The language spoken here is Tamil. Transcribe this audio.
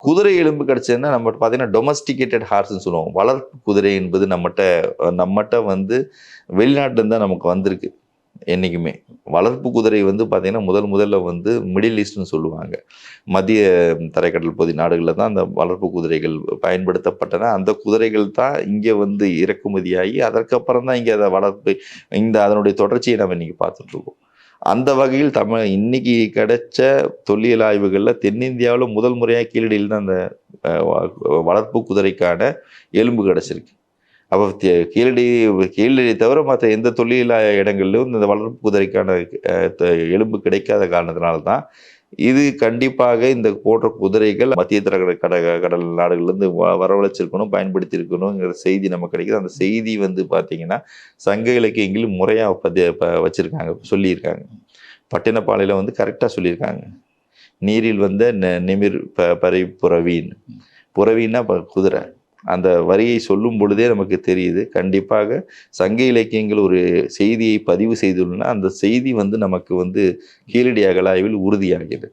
குதிரை எலும்பு கிடைச்சதுன்னா நம்ம பார்த்தீங்கன்னா டொமஸ்டிகேட்டட் ஹார்ஸ்ன்னு சொல்லுவோம். வளர்ப்பு குதிரை என்பது நம்மட்ட வந்து வெளிநாட்டிலேருந்து தான் நமக்கு வந்திருக்கு என்னைக்குமே. வளர்ப்பு குதிரை வந்து பார்த்தீங்கன்னா, முதல்ல வந்து மிடில் ஈஸ்ட்ன்னு சொல்லுவாங்க. மத்திய தரைக்கடல் பகுதி நாடுகள்ல தான் அந்த வளர்ப்பு குதிரைகள் பயன்படுத்தப்பட்டன. அந்த குதிரைகள் தான் இங்க வந்து இறக்குமதியாகி, அதற்கப்புறம் தான் இங்க அத வளர்ப்பு அதனுடைய தொடர்ச்சியை நம்ம இன்னைக்கு பார்த்துட்டுருக்கோம். அந்த வகையில் இன்னைக்கு கிடைச்ச தொல்லியல் ஆய்வுகள்ல தென்னிந்தியாவுல முதல் முறையா கீழடியில தான் அந்த வளர்ப்பு குதிரைக்கான எலும்பு கிடைச்சிருக்கு. அப்போ கீழடியை தவிர மற்ற எந்த தொல்லியல் இடங்கள்லையும் இந்த வளர்ப்பு குதிரைக்கான எலும்பு கிடைக்காத காரணத்தினால தான் இது கண்டிப்பாக இந்த போன்ற குதிரைகள் மத்திய கடல் நாடுகள்லேருந்து வரவழைச்சிருக்கணும், பயன்படுத்தியிருக்கணுங்கிற செய்தி நமக்கு கிடைக்குது. அந்த செய்தி வந்து பார்த்தீங்கன்னா சங்க இலக்கியங்களில் முறையாக வச்சிருக்காங்க, சொல்லியிருக்காங்க. பட்டினப்பாலையில் வந்து கரெக்டாக சொல்லியிருக்காங்க. நீரில் வந்த நிமிர் பறை புறவின், புறவின்னா குதிரை. அந்த வரியை சொல்லும் பொழுதே நமக்கு தெரியுது. கண்டிப்பாக சங்க இலக்கியங்கள் ஒரு செய்தியை பதிவு செய்துள்ளன. அந்த செய்தி வந்து நமக்கு வந்து கீழடி அகழாய்வில் உறுதியாகிறது.